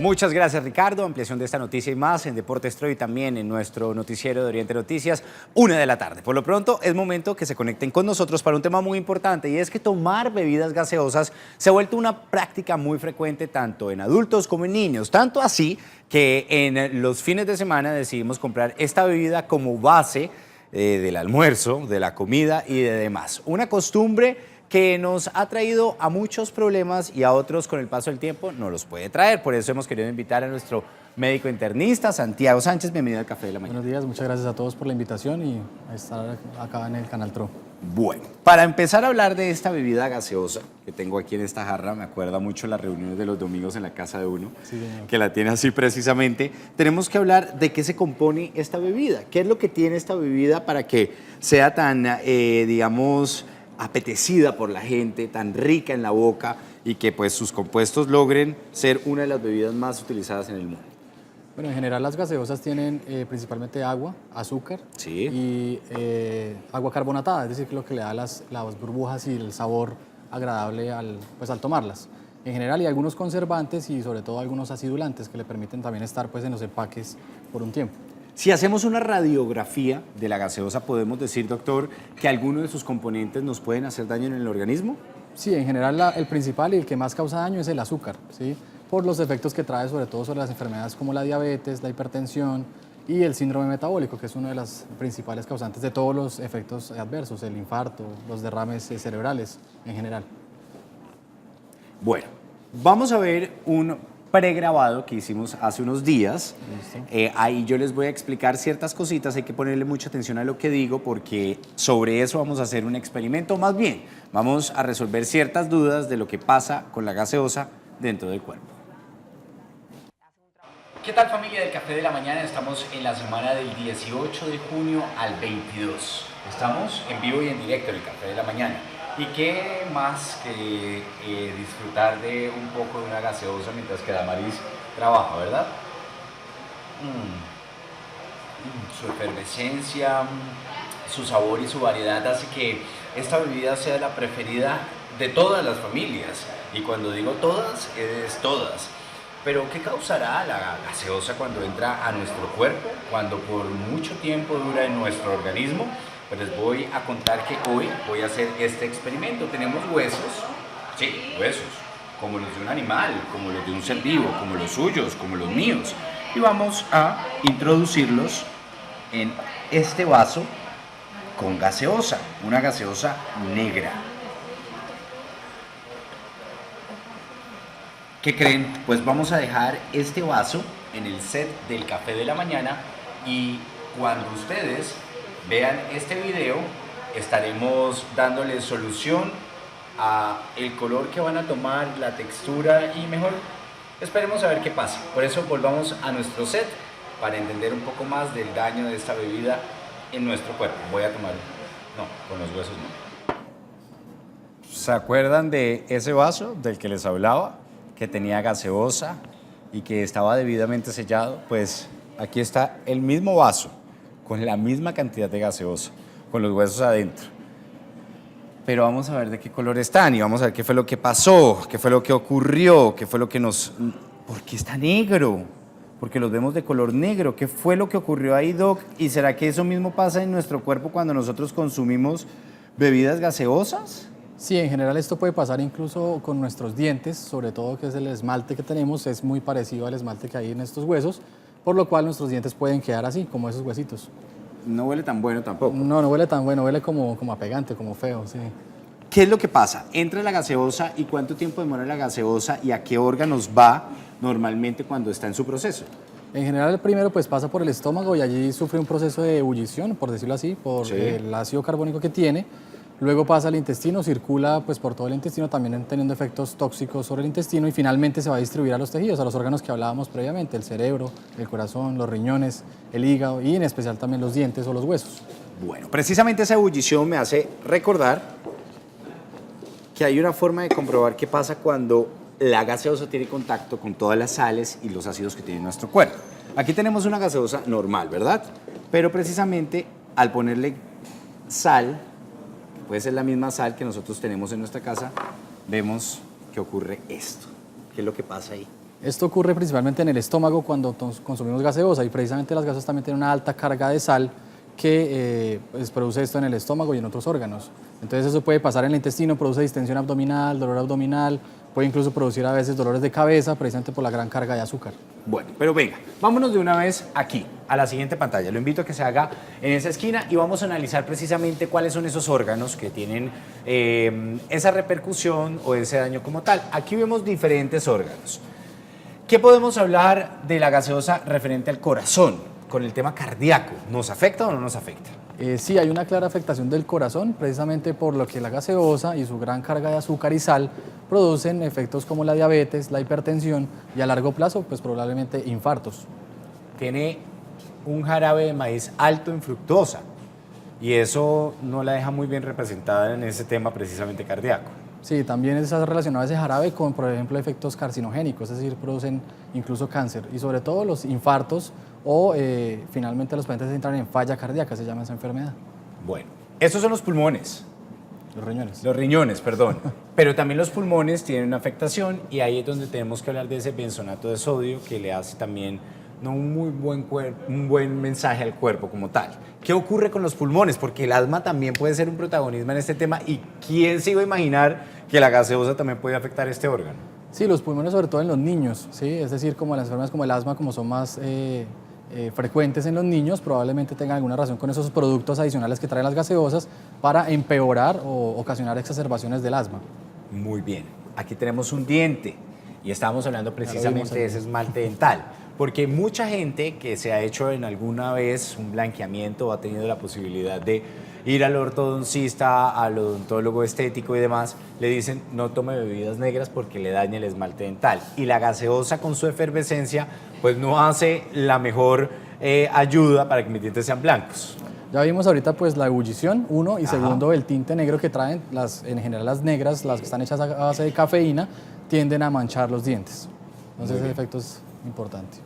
Muchas gracias, Ricardo. Ampliación de esta noticia y más en Deportes Troy y también en nuestro noticiero de Oriente Noticias, 1 de la tarde. Por lo pronto, es momento que se conecten con nosotros para un tema muy importante, y es que tomar bebidas gaseosas se ha vuelto una práctica muy frecuente tanto en adultos como en niños. Tanto así que en los fines de semana decidimos comprar esta bebida como base del almuerzo, de la comida y de demás. Una costumbre que nos ha traído a muchos problemas y a otros con el paso del tiempo no los puede traer. Por eso hemos querido invitar a nuestro médico internista, Santiago Sánchez. Bienvenido al Café de la Mañana. Buenos días, muchas gracias a todos por la invitación y a estar acá en el Canal TRO. Bueno, para empezar a hablar de esta bebida gaseosa que tengo aquí en esta jarra, me acuerda mucho las reuniones de los domingos en la casa de uno, Sí, señor. que la tiene así precisamente. Tenemos que hablar de qué se compone esta bebida, qué es lo que tiene esta bebida para que sea tan, digamos, apetecida por la gente, tan rica en la boca y que pues sus compuestos logren ser una de las bebidas más utilizadas en el mundo. Bueno, en general las gaseosas tienen principalmente agua, azúcar Sí. y agua carbonatada, es decir, lo que le da las burbujas y el sabor agradable al tomarlas. En general, y algunos conservantes y sobre todo algunos acidulantes que le permiten también estar pues, en los empaques por un tiempo. Si hacemos una radiografía de la gaseosa, ¿podemos decir, doctor, que algunos de sus componentes nos pueden hacer daño en el organismo? Sí, en general el principal y el que más causa daño es el azúcar, ¿sí? Por los efectos que trae sobre todo sobre las enfermedades como la diabetes, la hipertensión y el síndrome metabólico, que es una de las principales causantes de todos los efectos adversos, el infarto, los derrames cerebrales en general. Bueno, vamos a ver un pregrabado que hicimos hace unos días. Ahí yo les voy a explicar ciertas cositas, hay que ponerle mucha atención a lo que digo porque sobre eso vamos a hacer un experimento. Más bien, vamos a resolver ciertas dudas de lo que pasa con la gaseosa dentro del cuerpo. ¿Qué tal, familia del Café de la Mañana? Estamos en la semana del 18 de junio al 22. Estamos en vivo y en directo en el Café de la Mañana. Y qué más que disfrutar de un poco de una gaseosa mientras que Damaris trabaja, ¿verdad? Su efervescencia, su sabor y su variedad hace que esta bebida sea la preferida de todas las familias. Y cuando digo todas, es todas. Pero ¿qué causará la gaseosa cuando entra a nuestro cuerpo? Cuando por mucho tiempo dura en nuestro organismo. Pues les voy a contar que hoy voy a hacer este experimento. Tenemos huesos, sí, huesos, como los de un animal, como los de un ser vivo, como los suyos, como los míos. Y vamos a introducirlos en este vaso con gaseosa, una gaseosa negra. ¿Qué creen? Pues vamos a dejar este vaso en el set del Café de la Mañana y cuando ustedes vean este video estaremos dándoles solución a el color que van a tomar, la textura y mejor esperemos a ver qué pasa. Por eso volvamos a nuestro set para entender un poco más del daño de esta bebida en nuestro cuerpo. Voy a tomar, no, con los huesos no. ¿Se acuerdan de ese vaso del que les hablaba? Que tenía gaseosa y que estaba debidamente sellado. Pues aquí está el mismo vaso con la misma cantidad de gaseosa, con los huesos adentro. Pero vamos a ver de qué color están y vamos a ver qué fue lo que pasó, qué fue lo que ocurrió, qué fue lo que nos... ¿Por qué está negro? Porque los vemos de color negro. ¿Qué fue lo que ocurrió ahí, Doc? ¿Y será que eso mismo pasa en nuestro cuerpo cuando nosotros consumimos bebidas gaseosas? Sí, en general esto puede pasar incluso con nuestros dientes, sobre todo que es el esmalte que tenemos, es muy parecido al esmalte que hay en estos huesos, por lo cual nuestros dientes pueden quedar así, como esos huesitos. No huele tan bueno tampoco. No, no huele tan bueno, huele como a pegante, como feo, sí. ¿Qué es lo que pasa? Entra la gaseosa y ¿cuánto tiempo demora la gaseosa y a qué órganos va normalmente cuando está en su proceso? En general el primero pues pasa por el estómago y allí sufre un proceso de ebullición, por decirlo así, por el ácido carbónico que tiene. Luego pasa al intestino, circula pues, por todo el intestino, también teniendo efectos tóxicos sobre el intestino y finalmente se va a distribuir a los tejidos, a los órganos que hablábamos previamente, el cerebro, el corazón, los riñones, el hígado y en especial también los dientes o los huesos. Bueno, precisamente esa ebullición me hace recordar que hay una forma de comprobar qué pasa cuando la gaseosa tiene contacto con todas las sales y los ácidos que tiene nuestro cuerpo. Aquí tenemos una gaseosa normal, ¿verdad? Pero precisamente al ponerle sal, puede ser la misma sal que nosotros tenemos en nuestra casa, vemos que ocurre esto. ¿Qué es lo que pasa ahí? Esto ocurre principalmente en el estómago cuando consumimos gaseosa y precisamente las gaseosas también tienen una alta carga de sal que pues, produce esto en el estómago y en otros órganos. Entonces eso puede pasar en el intestino, produce distensión abdominal, dolor abdominal, puede incluso producir a veces dolores de cabeza precisamente por la gran carga de azúcar. Bueno, pero venga, vámonos de una vez aquí, a la siguiente pantalla. Lo invito a que se haga en esa esquina y vamos a analizar precisamente cuáles son esos órganos que tienen esa repercusión o ese daño como tal. Aquí vemos diferentes órganos. ¿Qué podemos hablar de la gaseosa referente al corazón, con el tema cardíaco? ¿Nos afecta o no nos afecta? Sí, hay una clara afectación del corazón, precisamente por lo que la gaseosa y su gran carga de azúcar y sal producen efectos como la diabetes, la hipertensión y a largo plazo, pues probablemente infartos. Tiene un jarabe de maíz alto en fructosa y eso no la deja muy bien representada en ese tema precisamente cardíaco. Sí, también está relacionado ese jarabe con, por ejemplo, efectos carcinogénicos, es decir, producen incluso cáncer y sobre todo los infartos o finalmente los pacientes entran en falla cardíaca, se llama esa enfermedad. Bueno, estos son los pulmones. Los riñones. Los riñones, perdón. Pero también los pulmones tienen una afectación y ahí es donde tenemos que hablar de ese benzonato de sodio que le hace también no un buen mensaje al cuerpo como tal. ¿Qué ocurre con los pulmones? Porque el asma también puede ser un protagonismo en este tema y ¿quién se iba a imaginar que la gaseosa también puede afectar este órgano? Sí, los pulmones sobre todo en los niños, ¿sí? Es decir, como las enfermedades como el asma, como son más frecuentes en los niños, probablemente tengan alguna relación con esos productos adicionales que traen las gaseosas para empeorar o ocasionar exacerbaciones del asma. Muy bien, aquí tenemos un diente y estábamos hablando precisamente de ese esmalte dental, porque mucha gente que se ha hecho en alguna vez un blanqueamiento o ha tenido la posibilidad de ir al ortodoncista, al odontólogo estético y demás, le dicen no tome bebidas negras porque le daña el esmalte dental. Y la gaseosa con su efervescencia pues no hace la mejor ayuda para que mis dientes sean blancos. Ya vimos ahorita pues la ebullición, uno, y segundo el tinte negro que traen, en general las negras, las que están hechas a base de cafeína, tienden a manchar los dientes. Entonces ese efecto es importante.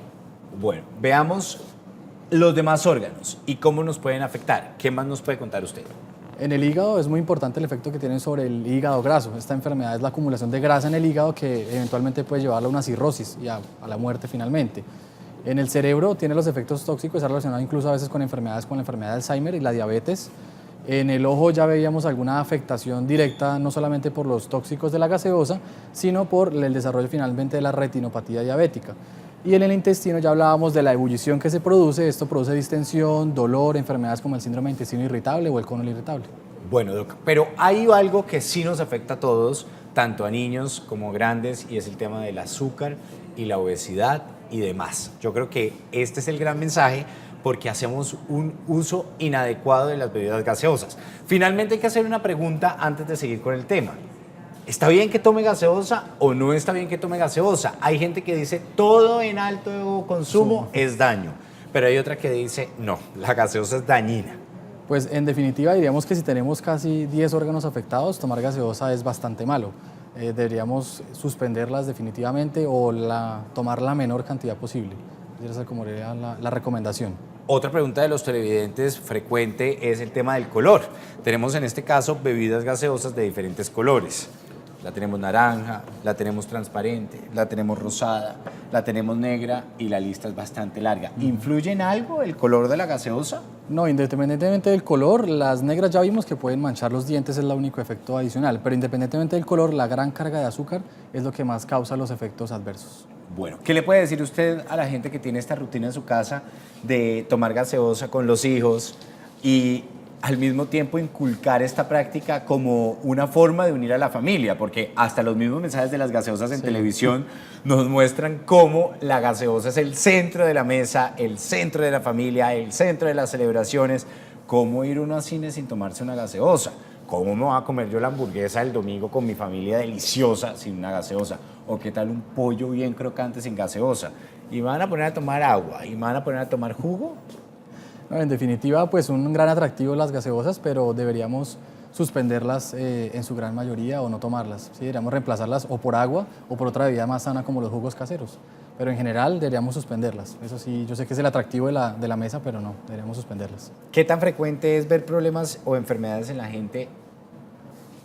Bueno, veamos los demás órganos y cómo nos pueden afectar. ¿Qué más nos puede contar usted? En el hígado es muy importante el efecto que tienen sobre el hígado graso. Esta enfermedad es la acumulación de grasa en el hígado que eventualmente puede llevarlo a una cirrosis y a la muerte finalmente. En el cerebro tiene los efectos tóxicos, está relacionado incluso a veces con enfermedades como la enfermedad de Alzheimer y la diabetes. En el ojo ya veíamos alguna afectación directa, no solamente por los tóxicos de la gaseosa, sino por el desarrollo finalmente de la retinopatía diabética. Y en el intestino ya hablábamos de la ebullición que se produce, esto produce distensión, dolor, enfermedades como el síndrome de intestino irritable o el colon irritable. Bueno, Doc, pero hay algo que sí nos afecta a todos, tanto a niños como grandes, y es el tema del azúcar y la obesidad y demás. Yo creo que este es el gran mensaje porque hacemos un uso inadecuado de las bebidas gaseosas. Finalmente hay que hacer una pregunta antes de seguir con el tema. ¿Está bien que tome gaseosa o no está bien que tome gaseosa? Hay gente que dice todo en alto consumo es daño, pero hay otra que dice no, la gaseosa es dañina. Pues en definitiva diríamos que si tenemos casi 10 órganos afectados, tomar gaseosa es bastante malo. Deberíamos suspenderlas definitivamente o tomar la menor cantidad posible. Esa como sería la recomendación. Otra pregunta de los televidentes frecuente es el tema del color. Tenemos en este caso bebidas gaseosas de diferentes colores. La tenemos naranja, la tenemos transparente, la tenemos rosada, la tenemos negra y la lista es bastante larga. ¿Influye en algo el color de la gaseosa? No, independientemente del color, las negras ya vimos que pueden manchar los dientes, es el único efecto adicional, pero independientemente del color, la gran carga de azúcar es lo que más causa los efectos adversos. Bueno, ¿qué le puede decir usted a la gente que tiene esta rutina en su casa de tomar gaseosa con los hijos y al mismo tiempo inculcar esta práctica como una forma de unir a la familia? Porque hasta los mismos mensajes de las gaseosas en televisión nos muestran cómo la gaseosa es el centro de la mesa, el centro de la familia, el centro de las celebraciones. ¿Cómo ir uno a cine sin tomarse una gaseosa? ¿Cómo me voy a comer yo la hamburguesa el domingo con mi familia deliciosa sin una gaseosa? ¿O qué tal un pollo bien crocante sin gaseosa? ¿Y me van a poner a tomar agua? ¿Y me van a poner a tomar jugo? No, en definitiva, pues un gran atractivo las gaseosas, pero deberíamos suspenderlas en su gran mayoría o no tomarlas. ¿Sí? Deberíamos reemplazarlas o por agua o por otra bebida más sana como los jugos caseros. Pero en general deberíamos suspenderlas. Eso sí, yo sé que es el atractivo de la mesa, pero no, deberíamos suspenderlas. ¿Qué tan frecuente es ver problemas o enfermedades en la gente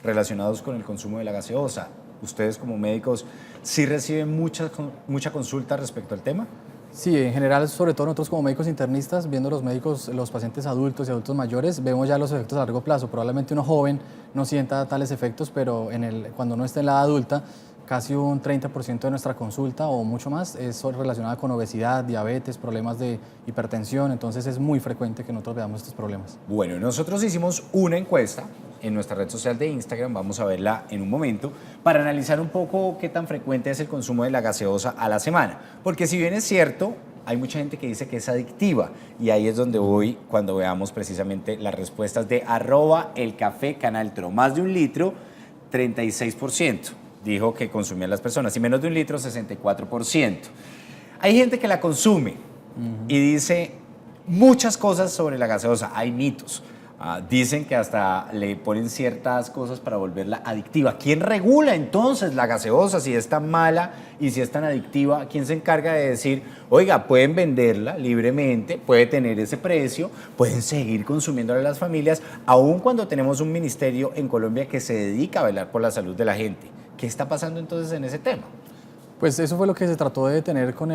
relacionados con el consumo de la gaseosa? ustedes como médicos, ¿sí reciben mucha consulta respecto al tema? Sí, en general, sobre todo nosotros como médicos internistas, viendo los pacientes adultos y adultos mayores, vemos ya los efectos a largo plazo. Probablemente uno joven no sienta tales efectos, pero cuando uno está en la edad adulta, casi un 30% de nuestra consulta o mucho más es relacionada con obesidad, diabetes, problemas de hipertensión, entonces es muy frecuente que nosotros veamos estos problemas. Bueno, nosotros hicimos una encuesta en nuestra red social de Instagram, vamos a verla en un momento, para analizar un poco qué tan frecuente es el consumo de la gaseosa a la semana. Porque si bien es cierto, hay mucha gente que dice que es adictiva y ahí es donde voy cuando veamos precisamente las respuestas de @elcafecanaltro. Más de 1 litro, 36% dijo que consumían las personas y menos de 1 litro, 64%. Hay gente que la consume y dice muchas cosas sobre la gaseosa, hay mitos. Dicen que hasta le ponen ciertas cosas para volverla adictiva. ¿Quién regula entonces la gaseosa si es tan mala y si es tan adictiva? ¿Quién se encarga de decir, oiga, pueden venderla libremente, puede tener ese precio, pueden seguir consumiéndola las familias, aun cuando tenemos un ministerio en Colombia que se dedica a velar por la salud de la gente? ¿Qué está pasando entonces en ese tema? Pues eso fue lo que se trató de detener con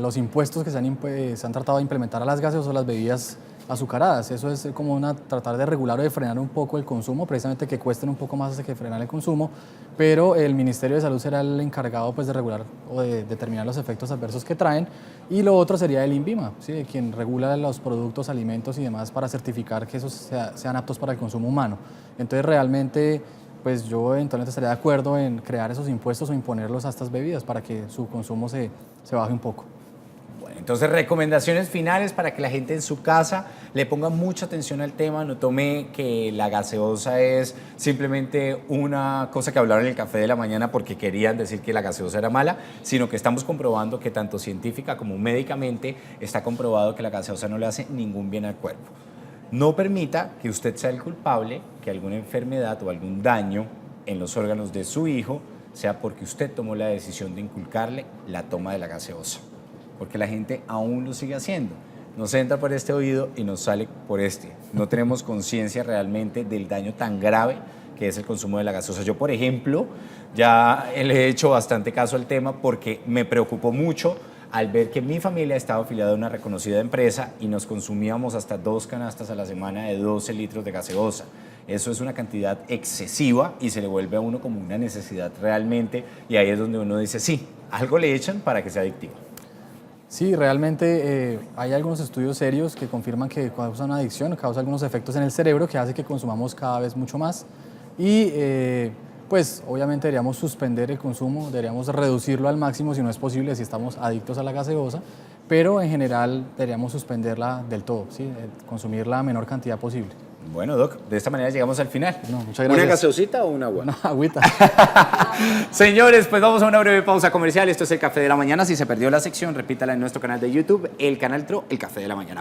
los impuestos que se han tratado de implementar a las gaseosas o las bebidas azucaradas. Eso es como tratar de regular o de frenar un poco el consumo, precisamente que cuesten un poco más que frenar el consumo, pero el Ministerio de Salud será el encargado pues, de regular o de determinar los efectos adversos que traen, y lo otro sería el INVIMA, ¿sí? Quien regula los productos, alimentos y demás para certificar que esos sean aptos para el consumo humano. Entonces realmente pues yo eventualmente estaría de acuerdo en crear esos impuestos o imponerlos a estas bebidas para que su consumo se baje un poco. Bueno, entonces recomendaciones finales para que la gente en su casa le ponga mucha atención al tema, no tome que la gaseosa es simplemente una cosa que hablaron en el café de la mañana porque querían decir que la gaseosa era mala, sino que estamos comprobando que tanto científica como médicamente está comprobado que la gaseosa no le hace ningún bien al cuerpo. No permita que usted sea el culpable, que alguna enfermedad o algún daño en los órganos de su hijo sea porque usted tomó la decisión de inculcarle la toma de la gaseosa, porque la gente aún lo sigue haciendo. Nos entra por este oído y nos sale por este. No tenemos conciencia realmente del daño tan grave que es el consumo de la gaseosa. Yo, por ejemplo, ya le he hecho bastante caso al tema porque me preocupó mucho al ver que mi familia estaba afiliada a una reconocida empresa y nos consumíamos hasta 2 canastas a la semana de 12 litros de gaseosa. Eso es una cantidad excesiva y se le vuelve a uno como una necesidad realmente, y ahí es donde uno dice, sí, algo le echan para que sea adictivo. Sí, realmente hay algunos estudios serios que confirman que causa una adicción, causa algunos efectos en el cerebro que hace que consumamos cada vez mucho más y pues obviamente deberíamos suspender el consumo, deberíamos reducirlo al máximo si no es posible, si estamos adictos a la gaseosa, pero en general deberíamos suspenderla del todo, ¿sí? Consumir la menor cantidad posible. Bueno, Doc, de esta manera llegamos al final. No, muchas gracias. ¿Una gaseosita o un agua? Una agüita. Señores, pues vamos a una breve pausa comercial. Esto es El Café de la Mañana. Si se perdió la sección, repítala en nuestro canal de YouTube, El Canal Tro, El Café de la Mañana.